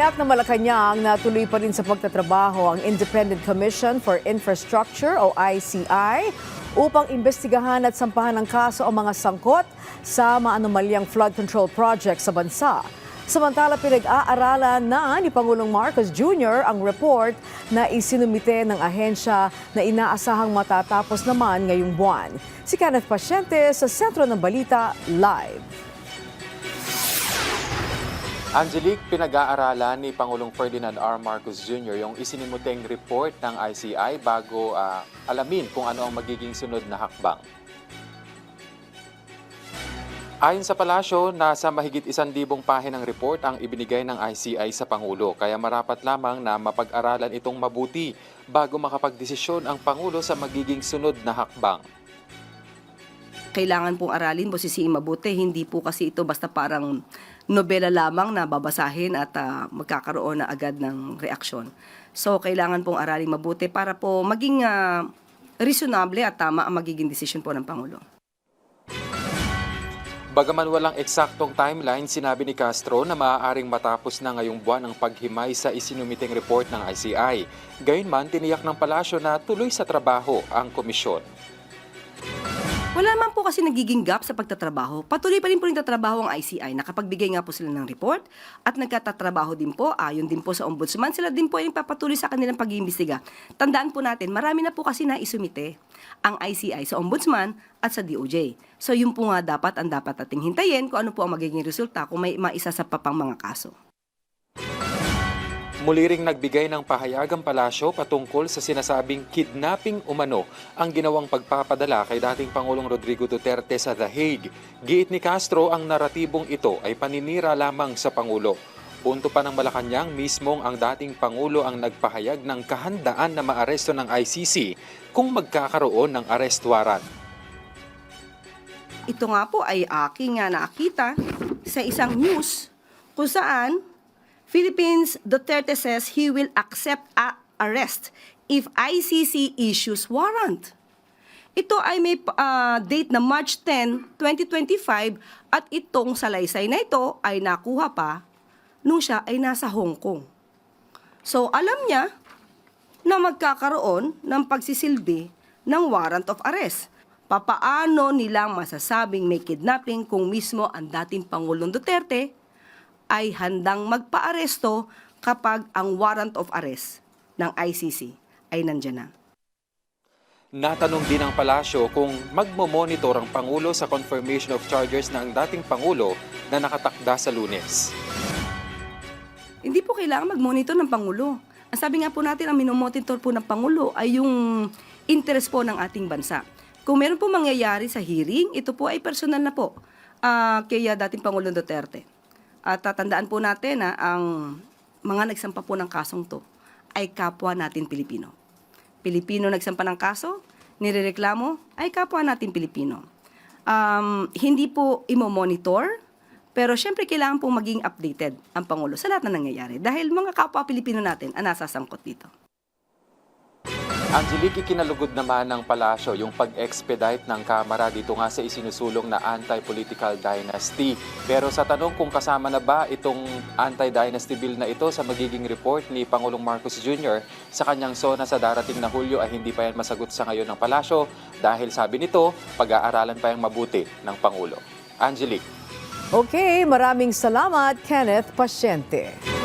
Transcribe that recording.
Tiniyak ng Malacanang na tuloy pa rin sa pagtatrabaho ang Independent Commission for Infrastructure o ICI upang imbestigahan at sampahan ng kaso ang mga sangkot sa maanumalyang flood control project sa bansa. Samantala, pinag-aaralan na ni Pangulong Marcos Jr. ang report na isinumite ng ahensya na inaasahang matatapos naman ngayong buwan. Si Kenneth Pasyente sa Sentro ng Balita Live. Angelique, pinag-aaralan ni Pangulong Ferdinand R. Marcos Jr. yung isinimuteng report ng ICI bago alamin kung ano ang magiging sunod na hakbang. Ayon sa palasyo, nasa mahigit 1,000 pahinang report ang ibinigay ng ICI sa Pangulo, kaya marapat lamang na mapag-aralan itong mabuti bago makapagdesisyon ang Pangulo sa magiging sunod na hakbang. Kailangan pong aralin, busisiin mabuti. Hindi po kasi ito basta parang nobela lamang na babasahin at magkakaroon na agad ng reaksyon. So, kailangan pong aralin mabuti para po maging reasonable at tama ang magiging desisyon po ng Pangulo. Bagaman walang eksaktong timeline, sinabi ni Castro na maaaring matapos na ngayong buwan ang paghimay sa isinumiting report ng ICI. Gayunman, tiniyak ng palasyo na tuloy sa trabaho ang komisyon. Wala naman po kasi nagiging gap sa pagtatrabaho. Patuloy pa rin po rin tatrabaho ang ICI. Nakapagbigay nga po sila ng report at nagkatatrabaho din po. Ayon din po sa ombudsman, sila din po ay papatuloy sa kanilang pag-iimbestiga. Tandaan po natin, marami na po kasi naisumite ang ICI sa ombudsman at sa DOJ. So yun po nga ang dapat nating hintayin kung ano po ang magiging resulta kung may maisa sa papang mga kaso. Muli ring nagbigay ng pahayag ang palasyo patungkol sa sinasabing kidnapping umano ang ginawang pagpapadala kay dating Pangulong Rodrigo Duterte sa The Hague. Giit ni Castro, ang naratibong ito ay paninira lamang sa Pangulo. Punto pa ng Malacanang, mismong ang dating Pangulo ang nagpahayag ng kahandaan na maaresto ng ICC kung magkakaroon ng arrest warrant. Ito nga po ay aking nakita sa isang news kung saan Philippines Duterte says he will accept arrest if ICC issues warrant. Ito ay may date na March 10, 2025 at itong salaysay na ito ay nakuha pa nung siya ay nasa Hong Kong. So alam niya na magkakaroon ng pagsisilbi ng warrant of arrest. Papaano nilang masasabing may kidnapping kung mismo ang dating Pangulong Duterte ay handang magpaaresto kapag ang warrant of arrest ng ICC ay nandyan na. Natanong din ng palasyo kung magmo-monitor ang Pangulo sa confirmation of charges ng dating Pangulo na nakatakda sa Lunes. Hindi po kailangan mag-monitor ng Pangulo. Ang sabi nga po natin, ang minomonitor po ng Pangulo ay yung interest po ng ating bansa. Kung meron po mangyayari sa hearing, ito po ay personal na po kay dating Pangulong Duterte. At tatandaan po natin na ang mga nagsampa po ng kasong to ay kapwa natin Pilipino. Pilipino nagsampa ng kaso, nirereklamo, ay kapwa natin Pilipino. Hindi po imo-monitor, pero syempre kailangan po maging updated ang Pangulo sa lahat na nangyayari. Dahil mga kapwa Pilipino natin ang nasasangkot dito. Angelique, ikinalugod naman ng palasyo yung pag-expedite ng Kamara dito nga sa isinusulong na anti-political dynasty. Pero sa tanong kung kasama na ba itong anti-dynasty bill na ito sa magiging report ni Pangulong Marcos Jr. sa kanyang SONA sa darating na Hulyo ay hindi pa yan masagot sa ngayon ng palasyo dahil sabi nito, pag-aaralan pa yung mabuti ng Pangulo. Angelique. Okay, maraming salamat, Kenneth Pasyente.